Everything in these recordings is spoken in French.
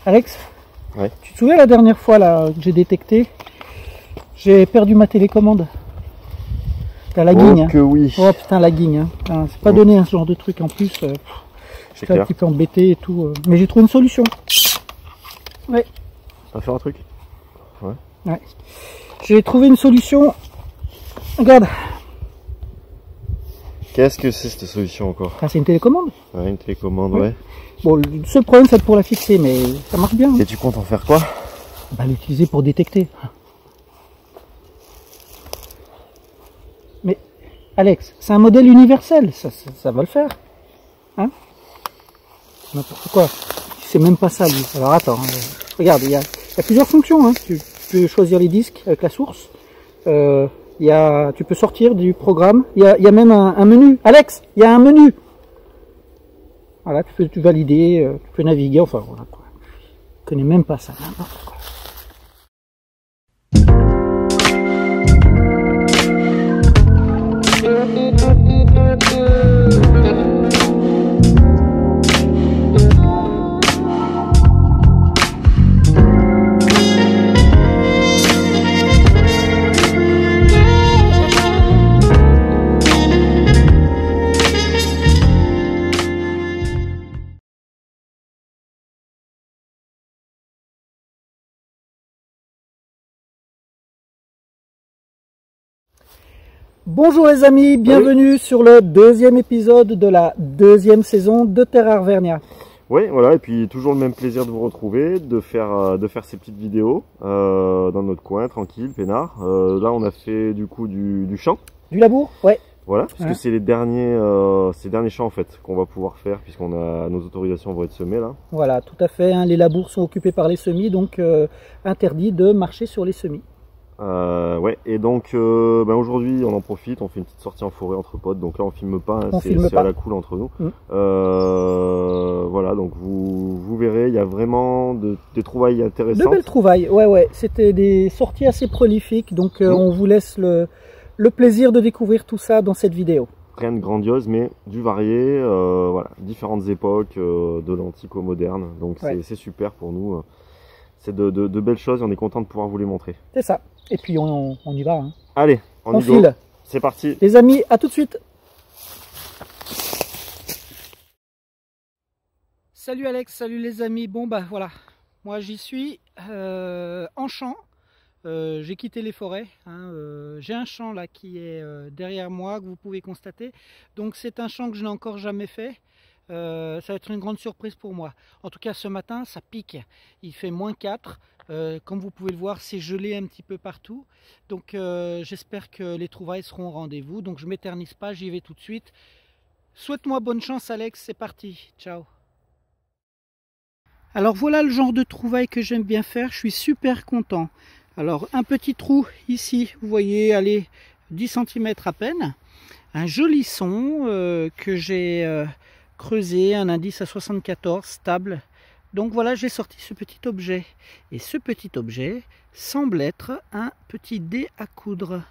Alex, ouais. Tu te souviens la dernière fois là que j'ai détecté, j'ai perdu ma télécommande. T'as la guigne. Oh que oui. Oh putain la guigne. Hein. C'est pas donné ce genre de truc en plus. J'étais un petit peu embêté et tout. Mais j'ai trouvé une solution. Ouais. On va faire un truc. Ouais. Ouais. J'ai trouvé une solution. Regarde. Qu'est-ce que c'est cette solution encore? Ah, c'est une télécommande. Ouais, une télécommande, ouais. Bon, le seul problème c'est pour la fixer, mais ça marche bien. Et tu comptes en faire quoi? Bah, l'utiliser pour détecter. Mais Alex, c'est un modèle universel, ça va le faire. Hein? N'importe quoi. Tu sais même pas ça lui. Alors attends, regarde, il y a plusieurs fonctions. Hein. Tu peux choisir les disques avec la source. Tu peux sortir du programme. Il y a même un menu. Alex, il y a un menu. Voilà, tu peux valider, tu peux naviguer, enfin voilà quoi. Je connais même pas ça, n'importe quoi. Bonjour les amis, bienvenue sur le deuxième épisode de la deuxième saison de Terra Arvernia. Oui, voilà, et puis toujours le même plaisir de vous retrouver, de faire ces petites vidéos dans notre coin, tranquille, peinard. Là, on a fait du coup du champ. Du labour, ouais. Voilà, puisque c'est les derniers champs en fait qu'on va pouvoir faire, puisqu'on a nos autorisations vont être semées là. Voilà, tout à fait. Hein, les labours sont occupés par les semis, donc interdit de marcher sur les semis. Ouais, et donc aujourd'hui on en profite, on fait une petite sortie en forêt entre potes, donc là on filme pas, hein, c'est à la cool entre nous. Voilà, donc vous verrez, il y a vraiment des trouvailles intéressantes. De belles trouvailles, ouais, c'était des sorties assez prolifiques, donc on vous laisse le plaisir de découvrir tout ça dans cette vidéo. Rien de grandiose, mais du varié, voilà, différentes époques, de l'antique au moderne, donc c'est super pour nous. C'est de belles choses et on est content de pouvoir vous les montrer. C'est ça. Et puis on y va. Hein. Allez, on y file. C'est parti. Les amis, à tout de suite. Salut Alex, salut les amis. Bon bah voilà, moi j'y suis en champ. J'ai quitté les forêts. Hein. J'ai un champ là qui est derrière moi que vous pouvez constater. Donc c'est un champ que je n'ai encore jamais fait. Ça va être une grande surprise pour moi. En tout cas ce matin ça pique, il fait -4, comme vous pouvez le voir c'est gelé un petit peu partout, donc j'espère que les trouvailles seront au rendez-vous, donc je m'éternise pas, j'y vais tout de suite. Souhaite-moi bonne chance Alex, c'est parti, ciao. Alors voilà le genre de trouvailles que j'aime bien faire, je suis super content. Alors un petit trou ici, vous voyez, allez 10 cm à peine, un joli son que j'ai creusé, un indice à 74 stable. Donc voilà, j'ai sorti ce petit objet et ce petit objet semble être un petit dé à coudre.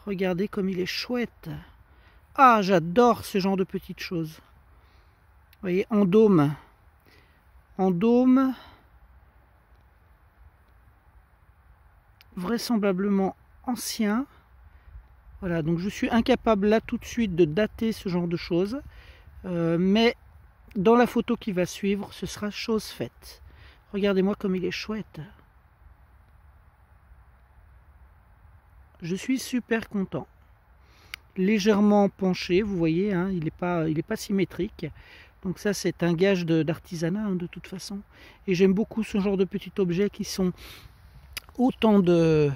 Regardez comme il est chouette. Ah, j'adore ce genre de petites choses. Vous voyez, en dôme, vraisemblablement ancien. Voilà, donc je suis incapable là tout de suite de dater ce genre de choses. Mais dans la photo qui va suivre, ce sera chose faite. Regardez-moi comme il est chouette. Je suis super content. Légèrement penché, vous voyez, hein, il n'est pas symétrique. Donc ça, c'est un gage d'artisanat de toute façon. Et j'aime beaucoup ce genre de petits objets qui sont autant de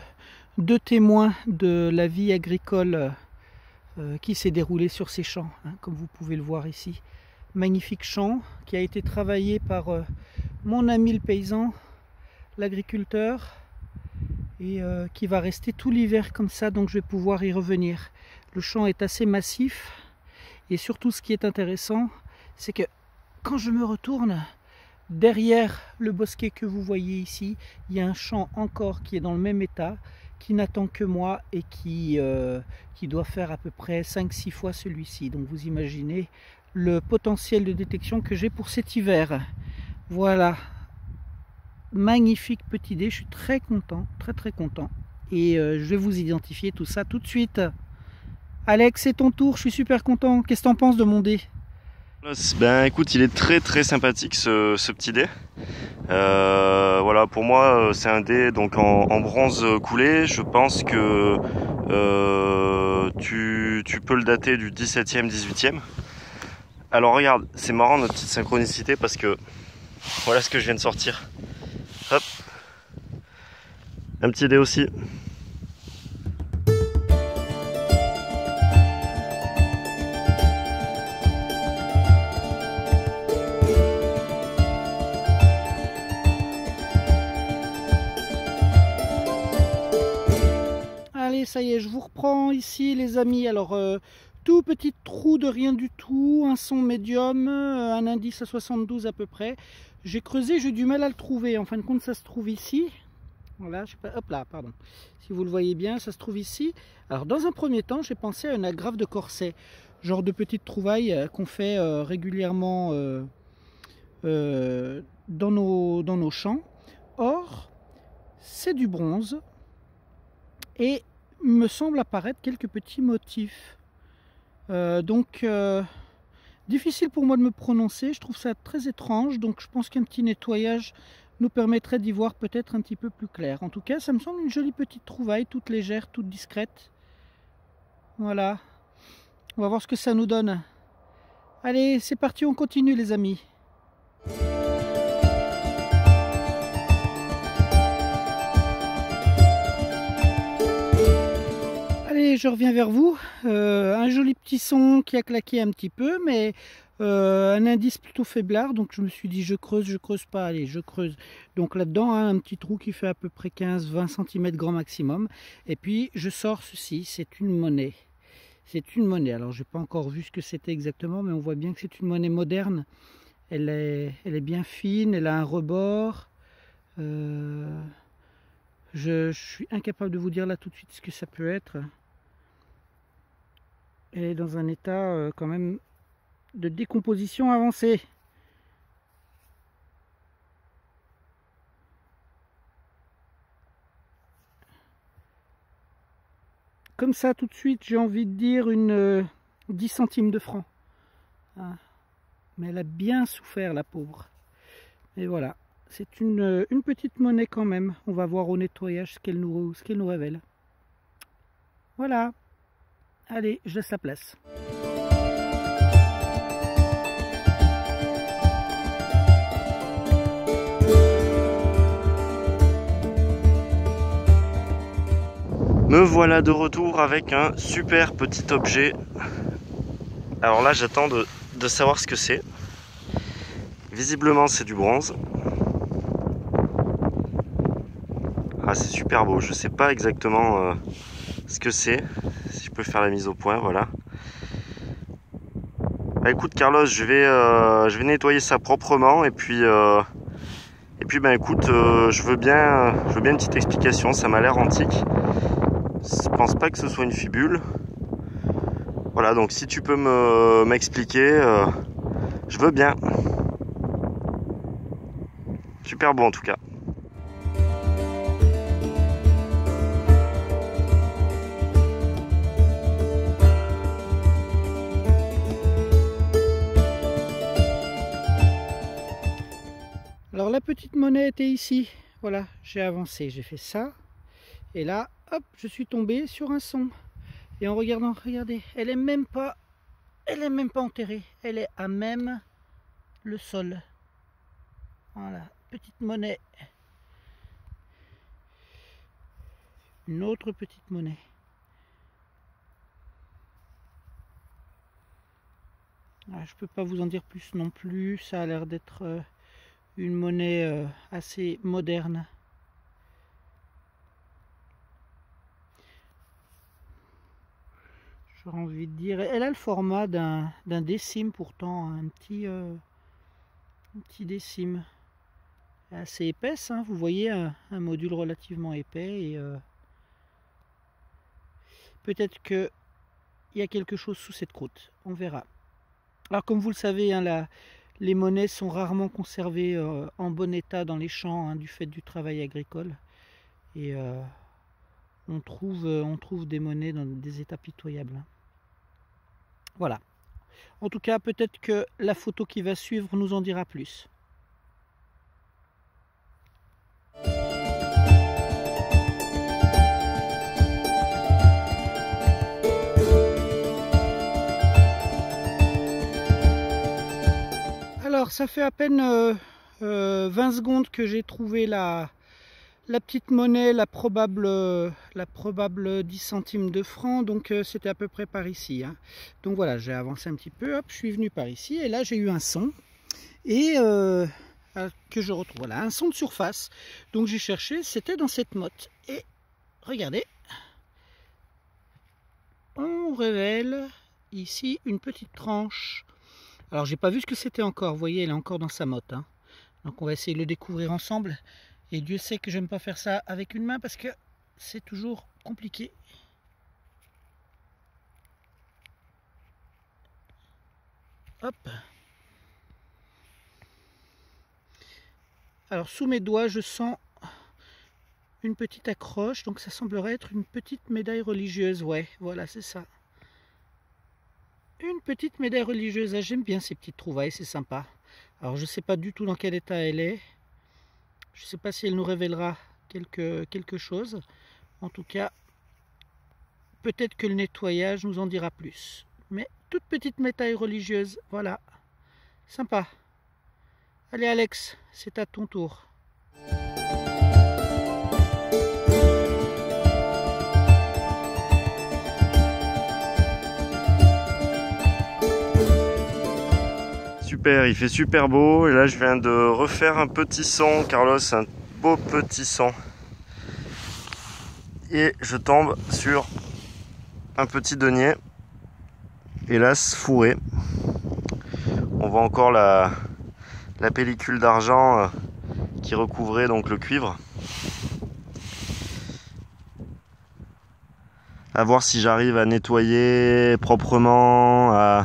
témoins de la vie agricole qui s'est déroulée sur ces champs, hein, comme vous pouvez le voir ici. Magnifique champ qui a été travaillé par mon ami le paysan, l'agriculteur, et qui va rester tout l'hiver comme ça, donc je vais pouvoir y revenir. Le champ est assez massif et surtout ce qui est intéressant, c'est que quand je me retourne, derrière le bosquet que vous voyez ici, il y a un champ encore qui est dans le même état, qui n'attend que moi et qui doit faire à peu près 5-6 fois celui-ci. Donc vous imaginez le potentiel de détection que j'ai pour cet hiver. Voilà, magnifique petit dé. Je suis très content, très content. Et je vais vous identifier tout ça tout de suite. Alex, c'est ton tour, je suis super content. Qu'est-ce que t'en penses de mon dé? Ben écoute, il est très sympathique ce petit dé. Voilà, pour moi c'est un dé donc en bronze coulé. Je pense que tu peux le dater du 17e, 18e. Alors regarde, c'est marrant notre petite synchronicité parce que voilà ce que je viens de sortir. Hop, un petit dé aussi. Allez, ça y est, je vous reprends ici les amis. Alors, tout petit trou de rien du tout, un son médium, un indice à 72 à peu près. J'ai creusé, j'ai du mal à le trouver. En fin de compte, ça se trouve ici. Voilà, je sais pas, hop là, pardon. Si vous le voyez bien, ça se trouve ici. Alors, dans un premier temps, j'ai pensé à une agrafe de corset. Genre de petites trouvailles qu'on fait régulièrement dans nos champs. Or, c'est du bronze. Et me semble apparaître quelques petits motifs. Difficile pour moi de me prononcer, je trouve ça très étrange, donc je pense qu'un petit nettoyage nous permettrait d'y voir peut-être un petit peu plus clair. En tout cas, ça me semble une jolie petite trouvaille, toute légère, toute discrète. Voilà, on va voir ce que ça nous donne. Allez, c'est parti, on continue les amis. Je reviens vers vous, un joli petit son qui a claqué un petit peu, mais un indice plutôt faiblard, donc je me suis dit je creuse pas, allez je creuse. Donc là-dedans hein, un petit trou qui fait à peu près 15-20 cm grand maximum, et puis je sors ceci, c'est une monnaie. C'est une monnaie, alors j'ai pas encore vu ce que c'était exactement, mais on voit bien que c'est une monnaie moderne, elle est bien fine, elle a un rebord. Je suis incapable de vous dire là tout de suite ce que ça peut être. Elle est dans un état quand même de décomposition avancée. Comme ça tout de suite j'ai envie de dire une 10 centimes de franc. Ah. Mais elle a bien souffert la pauvre. Et voilà, c'est une petite monnaie quand même. On va voir au nettoyage ce qu'elle nous révèle. Voilà. Allez, je laisse la place. Me voilà de retour avec un super petit objet. Alors là, j'attends de savoir ce que c'est. Visiblement, c'est du bronze. Ah, c'est super beau. Je sais pas exactement ce que c'est. Si je peux faire la mise au point, voilà. Bah, écoute, Carlos, je vais nettoyer ça proprement et puis ben écoute, je veux bien une petite explication. Ça m'a l'air antique. Je pense pas que ce soit une fibule. Voilà, donc si tu peux m'expliquer, je veux bien. Super beau en tout cas. Alors la petite monnaie était ici. Voilà, j'ai avancé, j'ai fait ça. Et là, hop, je suis tombé sur un son. Et en regardant, regardez, elle est même pas enterrée. Elle est à même le sol. Voilà, petite monnaie. Une autre petite monnaie. Ah, je peux pas vous en dire plus non plus. Ça a l'air d'être une monnaie assez moderne. J'aurais envie de dire, elle a le format d'un décime pourtant, un petit décime. Assez épaisse, hein, vous voyez, un module relativement épais et peut-être qu'il y a quelque chose sous cette croûte, on verra. Alors comme vous le savez, hein, Les monnaies sont rarement conservées en bon état dans les champs, hein, du fait du travail agricole. Et on trouve des monnaies dans des états pitoyables, hein. Voilà. En tout cas, peut-être que la photo qui va suivre nous en dira plus. Alors, ça fait à peine 20 secondes que j'ai trouvé la petite monnaie, la probable 10 centimes de franc, donc c'était à peu près par ici, hein. Donc voilà, j'ai avancé un petit peu, hop, je suis venu par ici, et là j'ai eu un son, et que je retrouve, voilà, un son de surface. Donc j'ai cherché, c'était dans cette motte, et regardez, on révèle ici une petite tranche. Alors j'ai pas vu ce que c'était encore, vous voyez, elle est encore dans sa motte, hein. Donc on va essayer de le découvrir ensemble. Et Dieu sait que j'aime pas faire ça avec une main parce que c'est toujours compliqué. Hop. Alors sous mes doigts, je sens une petite accroche. Donc ça semblerait être une petite médaille religieuse. Ouais, voilà, c'est ça. Une petite médaille religieuse. Ah, j'aime bien ces petites trouvailles, c'est sympa. Alors je sais pas du tout dans quel état elle est. Je ne sais pas si elle nous révélera quelque chose. En tout cas, peut-être que le nettoyage nous en dira plus. Mais toute petite médaille religieuse, voilà. Sympa. Allez Alex, c'est à ton tour. Super, il fait super beau et là je viens de refaire un petit son, Carlos, un beau petit son. Et je tombe sur un petit denier, hélas fourré. On voit encore la pellicule d'argent qui recouvrait donc le cuivre. À voir si j'arrive à nettoyer proprement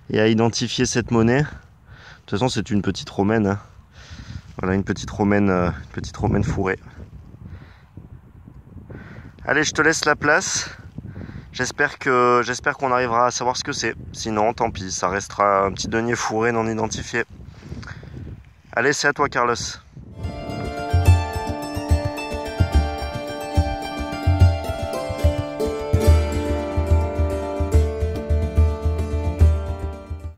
et à identifier cette monnaie. De toute façon c'est une petite romaine, hein. Voilà, une petite romaine fourrée. Allez, je te laisse la place. J'espère qu'on arrivera à savoir ce que c'est. Sinon tant pis, ça restera un petit denier fourré non identifié. Allez, c'est à toi Carlos.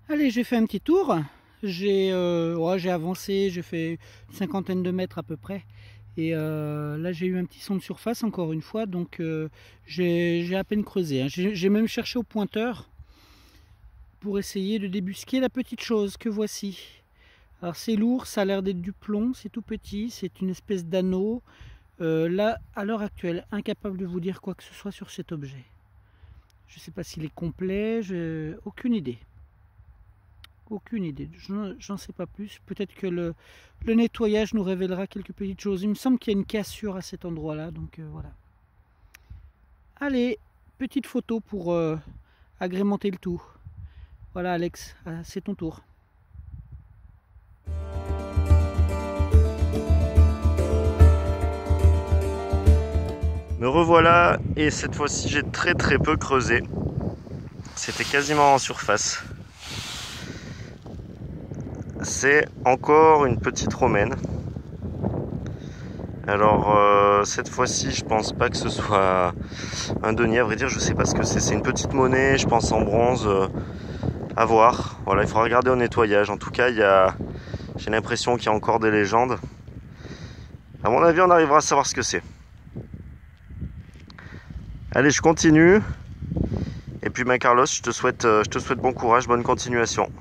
Allez, j'ai fait un petit tour. J'ai avancé, j'ai fait une cinquantaine de mètres à peu près. Et là j'ai eu un petit son de surface encore une fois, donc j'ai à peine creusé, hein. J'ai même cherché au pointeur pour essayer de débusquer la petite chose que voici. Alors c'est lourd, ça a l'air d'être du plomb, c'est tout petit, c'est une espèce d'anneau. Là, à l'heure actuelle, incapable de vous dire quoi que ce soit sur cet objet. Je ne sais pas s'il est complet, aucune idée. Aucune idée, j'en sais pas plus. Peut-être que le nettoyage nous révélera quelques petites choses. Il me semble qu'il y a une cassure à cet endroit-là, donc voilà. Allez, petite photo pour agrémenter le tout. Voilà Alex, c'est ton tour. Me revoilà et cette fois-ci j'ai très peu creusé. C'était quasiment en surface. C'est encore une petite romaine. Alors cette fois-ci je pense pas que ce soit un denier, à vrai dire je sais pas ce que c'est. C'est une petite monnaie, je pense en bronze, à voir. Voilà, il faudra regarder au nettoyage. En tout cas j'ai l'impression qu'il y a encore des légendes. À mon avis on arrivera à savoir ce que c'est. Allez, je continue. Et puis Carlos, je te souhaite bon courage, bonne continuation.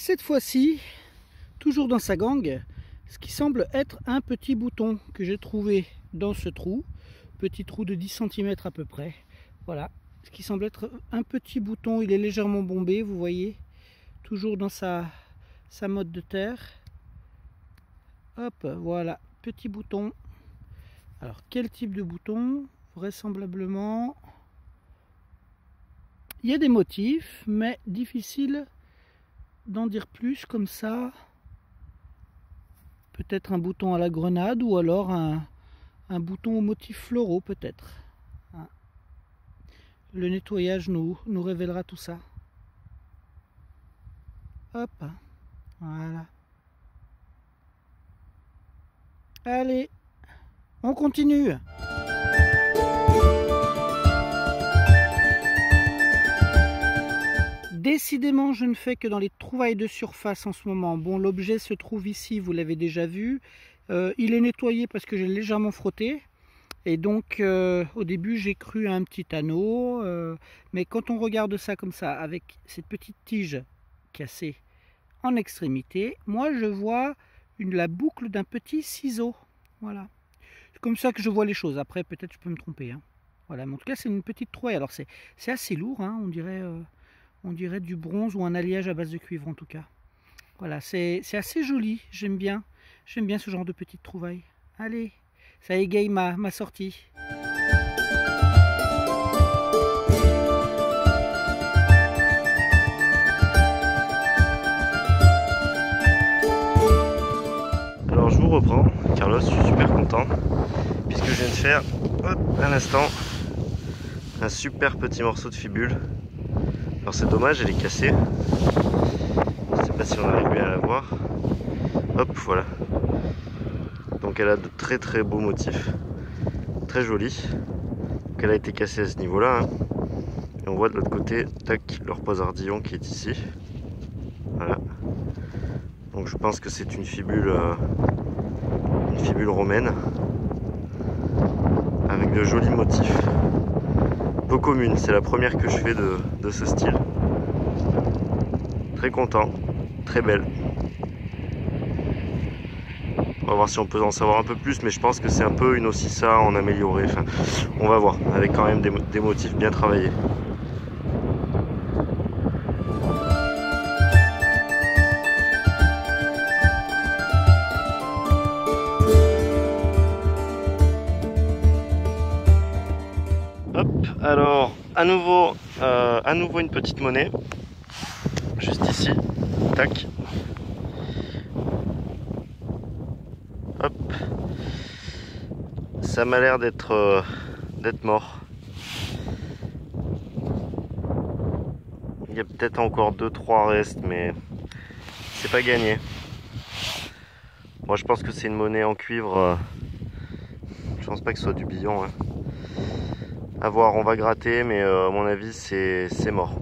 Cette fois-ci, toujours dans sa gangue, ce qui semble être un petit bouton que j'ai trouvé dans ce trou, petit trou de 10 cm à peu près. Voilà, ce qui semble être un petit bouton, il est légèrement bombé, vous voyez, toujours dans sa motte de terre. Hop, voilà, petit bouton. Alors, quel type de bouton? Vraisemblablement, il y a des motifs, mais difficile d'en dire plus comme ça. Peut-être un bouton à la grenade ou alors un bouton aux motifs floraux peut-être. Le nettoyage nous révélera tout ça. Hop, voilà. Allez, on continue. Décidément, je ne fais que dans les trouvailles de surface en ce moment. Bon, l'objet se trouve ici, vous l'avez déjà vu. Il est nettoyé parce que j'ai légèrement frotté. Et donc, au début, j'ai cru à un petit anneau. Mais quand on regarde ça comme ça, avec cette petite tige cassée en extrémité, moi, je vois la boucle d'un petit ciseau. Voilà. C'est comme ça que je vois les choses. Après, peut-être je peux me tromper. Hein. Voilà. Mais en tout cas, c'est une petite trouvaille. Alors, c'est assez lourd. Hein. On dirait du bronze ou un alliage à base de cuivre en tout cas. Voilà, c'est assez joli, j'aime bien. J'aime bien ce genre de petites trouvailles. Allez, ça égaye ma sortie. Alors je vous reprends, Carlos, je suis super content puisque je viens de faire, hop, à l'instant, un super petit morceau de fibule. Alors c'est dommage, elle est cassée. Je sais pas si on arrive bien à la voir. Hop, voilà. Donc elle a de très très beaux motifs. Très jolis. Donc elle a été cassée à ce niveau-là. Hein. Et on voit de l'autre côté, tac, le repose-ardillon qui est ici. Voilà. Donc je pense que c'est une fibule romaine. Avec de jolis motifs. Peu commune, c'est la première que je fais de ce style. Très content, très belle. On va voir si on peut en savoir un peu plus, mais je pense que c'est un peu une Ossissa en amélioré. Enfin, on va voir, avec quand même des motifs bien travaillés. Hop, alors à nouveau une petite monnaie, juste ici, tac. Hop, ça m'a l'air d'être mort. Il y a peut-être encore 2-3 restes, mais c'est pas gagné. Moi je pense que c'est une monnaie en cuivre. Je pense pas que ce soit du billon. Hein. À voir, on va gratter, mais à mon avis c'est mort.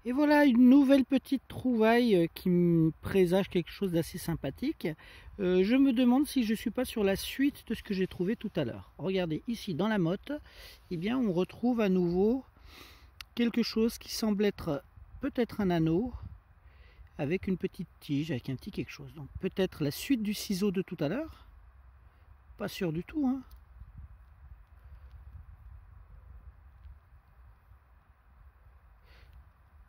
Et voilà une nouvelle petite trouvaille qui me présage quelque chose d'assez sympathique. Je me demande si je ne suis pas sur la suite de ce que j'ai trouvé tout à l'heure. Regardez, ici dans la motte, eh bien, on retrouve à nouveau quelque chose qui semble être peut-être un anneau avec une petite tige, avec un petit quelque chose. Donc peut-être la suite du ciseau de tout à l'heure. Pas sûr du tout, hein.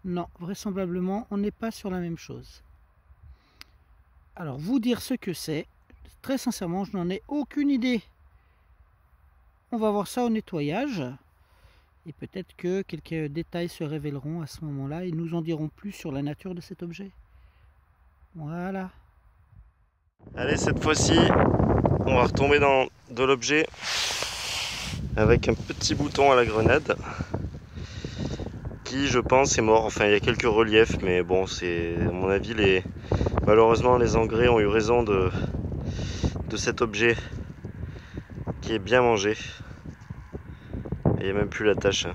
Non, vraisemblablement, on n'est pas sur la même chose. Alors, vous dire ce que c'est, très sincèrement, je n'en ai aucune idée. On va voir ça au nettoyage. Et peut-être que quelques détails se révéleront à ce moment-là et nous en diront plus sur la nature de cet objet. Voilà. Allez, cette fois-ci, on va retomber dans de l'objet avec un petit bouton à la grenade. Qui je pense est mort, enfin il y a quelques reliefs mais bon c'est à mon avis malheureusement les engrais ont eu raison de cet objet qui est bien mangé et il n'y a même plus la tache.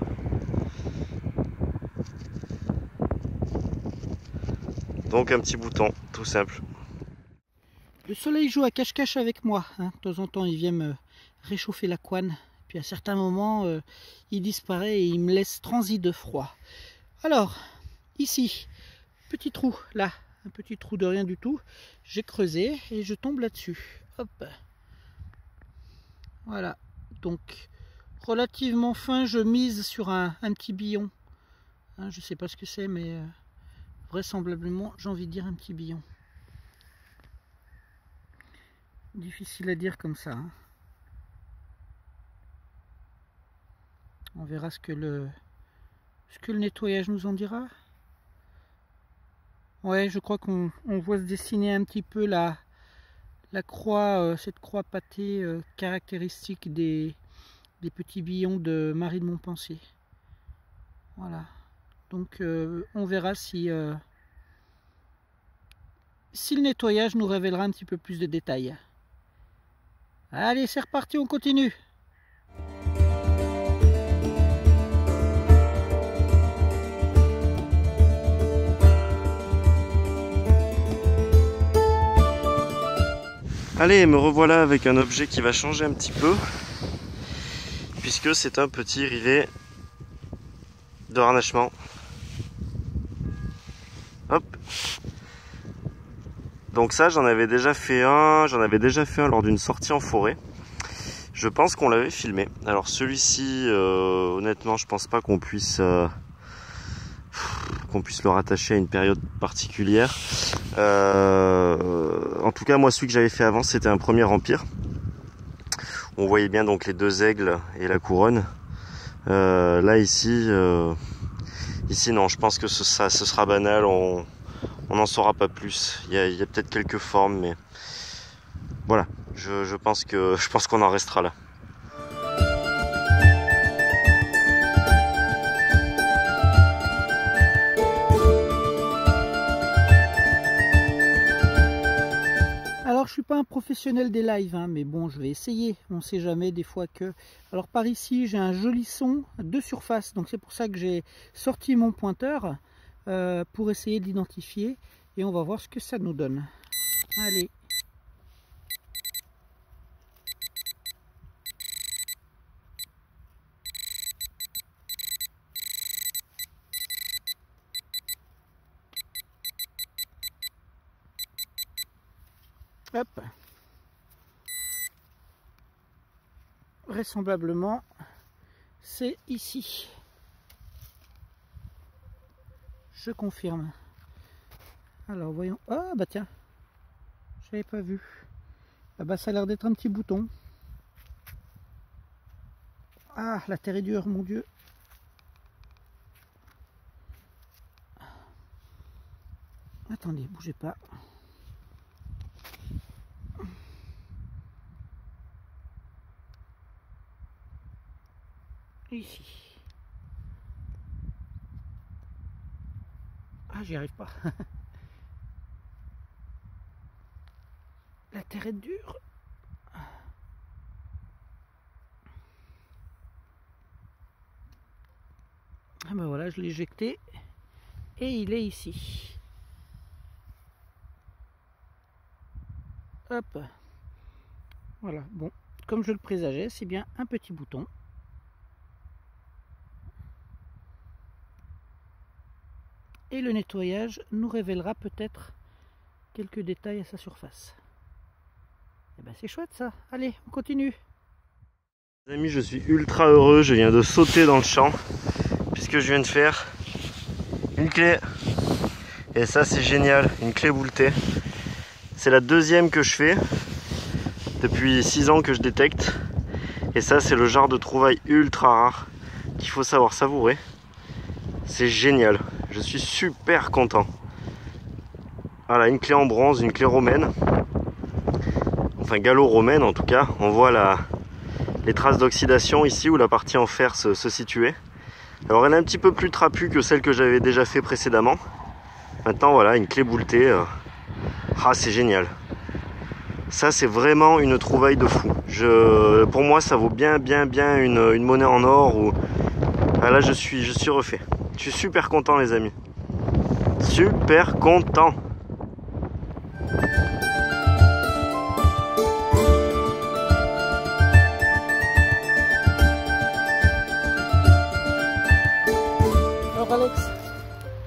Donc un petit bouton tout simple. Le soleil joue à cache-cache avec moi, hein. De temps en temps il vient me réchauffer la couenne. Puis à certains moments, il disparaît et il me laisse transi de froid. Alors, ici, petit trou, là, un petit trou de rien du tout. J'ai creusé et je tombe là-dessus. Hop. Voilà. Donc, relativement fin, je mise sur un petit billon. Hein, je ne sais pas ce que c'est, mais vraisemblablement, j'ai envie de dire un petit billon. Difficile à dire comme ça. Hein. On verra ce que le nettoyage nous en dira. Ouais, je crois qu'on voit se dessiner un petit peu la croix, cette croix pâtée caractéristique des petits billons de Marie de Montpensier. Voilà. Donc on verra si le nettoyage nous révélera un petit peu plus de détails. Allez, c'est reparti, on continue. Allez, me revoilà avec un objet qui va changer un petit peu, puisque c'est un petit rivet de harnachement. Hop. Donc ça, j'en avais déjà fait un lors d'une sortie en forêt. Je pense qu'on l'avait filmé. Alors celui-ci, honnêtement, je pense pas qu'on puisse le rattacher à une période particulière. En tout cas, moi, celui que j'avais fait avant, c'était un premier empire. On voyait bien donc les deux aigles et la couronne. Là, ici, non, je pense que ce sera banal. On n'en saura pas plus. Il y a peut-être quelques formes, mais voilà. Je pense qu'on en restera là. Alors je suis pas un professionnel des lives, hein, mais bon, je vais essayer. On sait jamais des fois que. Alors par ici, j'ai un joli son de surface, donc c'est pour ça que j'ai sorti mon pointeur pour essayer d'identifier, et on va voir ce que ça nous donne. Allez. Hop. Vraisemblablement, c'est ici. Je confirme. Alors voyons. Ah bah tiens, j'avais pas vu. Ah bah ça a l'air d'être un petit bouton. Ah, la terre est dure, mon Dieu. Attendez, bougez pas. Ici. Ah, j'y arrive pas. La terre est dure. Ah ben voilà, je l'ai éjecté et il est ici. Hop. Voilà, bon, comme je le présageais, c'est bien un petit bouton. Et le nettoyage nous révélera peut-être quelques détails à sa surface. Et ben c'est chouette ça. Allez, on continue. Les amis, je suis ultra heureux, je viens de sauter dans le champ, puisque je viens de faire une clé. Et ça c'est génial, une clé bouletée. C'est la deuxième que je fais, depuis 6 ans que je détecte. Et ça c'est le genre de trouvaille ultra rare, qu'il faut savoir savourer. C'est génial, je suis super content. Voilà, une clé en bronze, une clé romaine. Enfin gallo-romaine en tout cas. On voit les traces d'oxydation ici où la partie en fer se situait. Alors elle est un petit peu plus trapue que celle que j'avais déjà fait précédemment. Maintenant voilà, une clé bouletée. Ah c'est génial. Ça c'est vraiment une trouvaille de fou. Pour moi ça vaut bien une monnaie en or. Ou... Ah, là je suis refait. Je suis super content les amis. Super content. Alors Alex,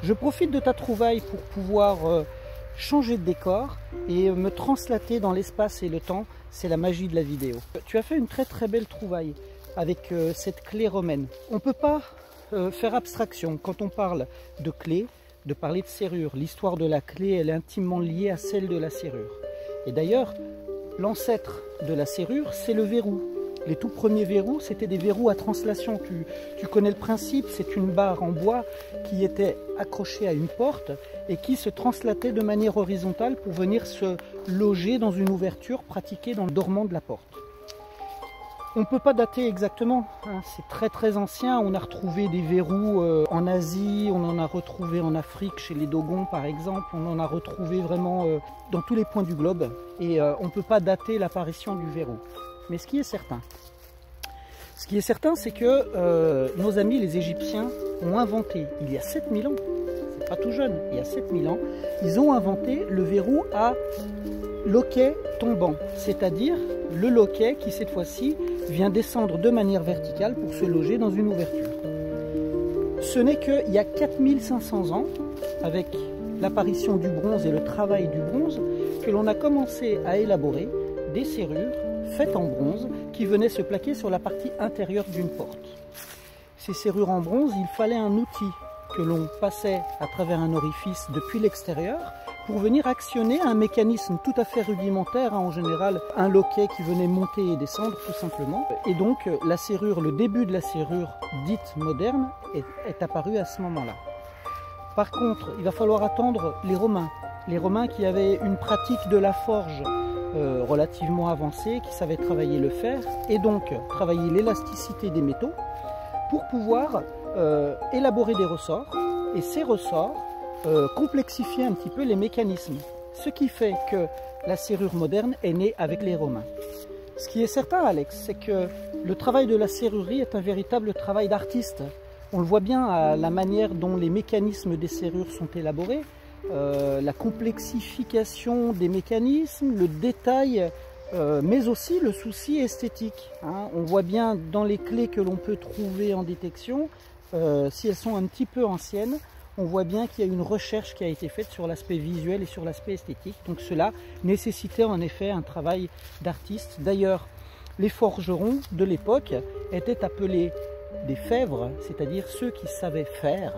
je profite de ta trouvaille pour pouvoir changer de décor et me translater dans l'espace et le temps. C'est la magie de la vidéo. Tu as fait une très belle trouvaille avec cette clé romaine. On ne peut pas faire abstraction quand on parle de clé, de parler de serrure. L'histoire de la clé, elle est intimement liée à celle de la serrure. Et d'ailleurs, l'ancêtre de la serrure, c'est le verrou. Les tout premiers verrous, c'était des verrous à translation. Tu connais le principe, c'est une barre en bois qui était accrochée à une porte et qui se translatait de manière horizontale pour venir se loger dans une ouverture pratiquée dans le dormant de la porte. On ne peut pas dater exactement, hein, c'est très ancien. On a retrouvé des verrous en Asie, on en a retrouvé en Afrique, chez les Dogons par exemple, on en a retrouvé vraiment dans tous les points du globe. Et on ne peut pas dater l'apparition du verrou. Mais ce qui est certain, c'est que nos amis les Égyptiens ont inventé, il y a 7000 ans, c'est pas tout jeune, il y a 7000 ans, ils ont inventé le verrou à loquet tombant, c'est-à-dire le loquet qui cette fois-ci vient descendre de manière verticale pour se loger dans une ouverture. Ce n'est qu'il y a 4500 ans, avec l'apparition du bronze et le travail du bronze, que l'on a commencé à élaborer des serrures faites en bronze qui venaient se plaquer sur la partie intérieure d'une porte. Ces serrures en bronze, il fallait un outil que l'on passait à travers un orifice depuis l'extérieur pour venir actionner un mécanisme tout à fait rudimentaire, hein, en général un loquet qui venait monter et descendre tout simplement. Et donc la serrure, le début de la serrure dite moderne est apparu à ce moment-là. Par contre, il va falloir attendre les Romains. Les Romains qui avaient une pratique de la forge relativement avancée, qui savaient travailler le fer et donc travailler l'élasticité des métaux pour pouvoir élaborer des ressorts. Et ces ressorts complexifier un petit peu les mécanismes. Ce qui fait que la serrure moderne est née avec les Romains. Ce qui est certain, Alex, c'est que le travail de la serrurerie est un véritable travail d'artiste. On le voit bien à la manière dont les mécanismes des serrures sont élaborés, la complexification des mécanismes, le détail, mais aussi le souci esthétique. Hein. On voit bien dans les clés que l'on peut trouver en détection, si elles sont un petit peu anciennes, on voit bien qu'il y a une recherche qui a été faite sur l'aspect visuel et sur l'aspect esthétique. Donc cela nécessitait en effet un travail d'artiste. D'ailleurs, les forgerons de l'époque étaient appelés des fèvres, c'est-à-dire ceux qui savaient faire,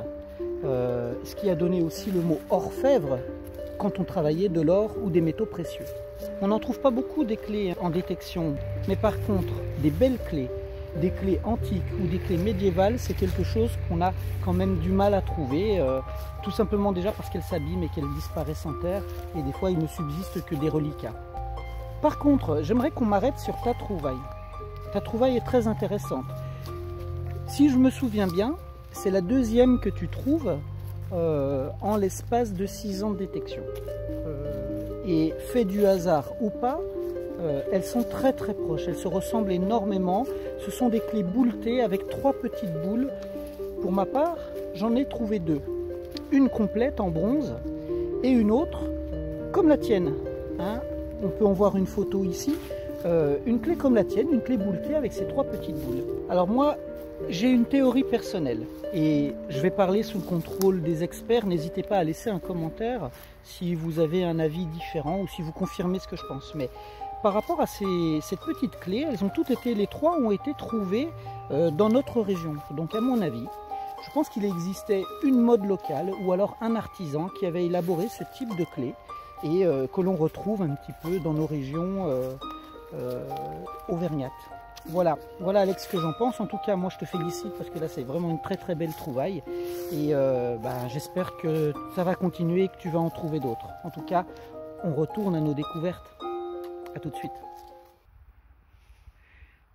ce qui a donné aussi le mot orfèvre quand on travaillait de l'or ou des métaux précieux. On n'en trouve pas beaucoup des clés en détection, mais par contre des belles clés, des clés antiques ou des clés médiévales, c'est quelque chose qu'on a quand même du mal à trouver, tout simplement déjà parce qu'elles s'abîment et qu'elles disparaissent en terre, et des fois il ne subsiste que des reliquats. Par contre, j'aimerais qu'on m'arrête sur ta trouvaille. Ta trouvaille est très intéressante. Si je me souviens bien, c'est la deuxième que tu trouves en l'espace de 6 ans de détection. Et fait du hasard ou pas, elles sont très proches, elles se ressemblent énormément. Ce sont des clés bouletées avec 3 petites boules. Pour ma part, j'en ai trouvé 2. Une complète en bronze et une autre comme la tienne. Hein, on peut en voir une photo ici. Une clé comme la tienne, une clé bouletée avec ces 3 petites boules. Alors moi, j'ai une théorie personnelle et je vais parler sous le contrôle des experts. N'hésitez pas à laisser un commentaire si vous avez un avis différent ou si vous confirmez ce que je pense. Mais par rapport à cette petite clé, elles ont toutes été, les 3 ont été trouvées dans notre région. Donc à mon avis, je pense qu'il existait une mode locale ou alors un artisan qui avait élaboré ce type de clé et que l'on retrouve un petit peu dans nos régions auvergnates. Voilà Alex ce que j'en pense. En tout cas, moi je te félicite parce que là c'est vraiment une très belle trouvaille et j'espère que ça va continuer et que tu vas en trouver d'autres. En tout cas, on retourne à nos découvertes. À tout de suite.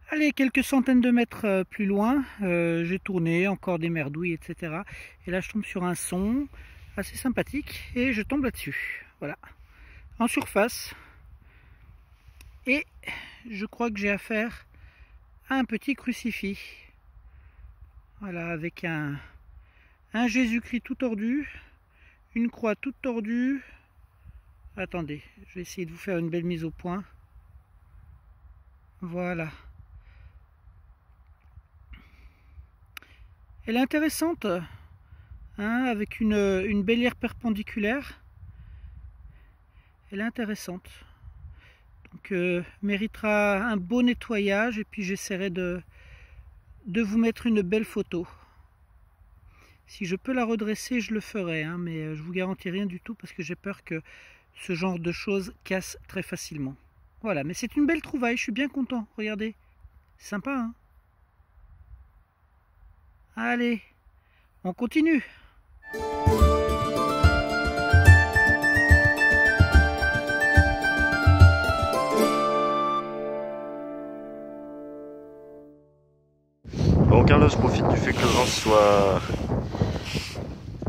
Allez, quelques centaines de mètres plus loin, j'ai tourné, encore des merdouilles, etc. Et là je tombe sur un son assez sympathique et je tombe là-dessus. Voilà, en surface. Et je crois que j'ai affaire à un petit crucifix. Voilà, avec un Jésus-Christ tout tordu, une croix toute tordue. Attendez, je vais essayer de vous faire une belle mise au point. Voilà. Elle est intéressante, hein, avec une bélière perpendiculaire. Elle est intéressante. Donc méritera un beau nettoyage et puis j'essaierai de vous mettre une belle photo. Si je peux la redresser, je le ferai, hein, mais je vous garantis rien du tout parce que j'ai peur que ce genre de choses casse très facilement. Voilà, mais c'est une belle trouvaille, je suis bien content, regardez. Sympa, hein? Allez, on continue. Bon, Carlos profite du fait que le vent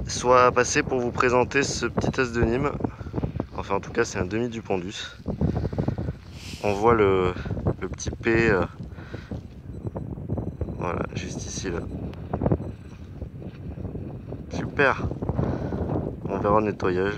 soit passé pour vous présenter ce petit as de Nîmes. Enfin, en tout cas, c'est un demi du Pondus. On voit le petit P, voilà, juste ici là. Super. On verra le nettoyage.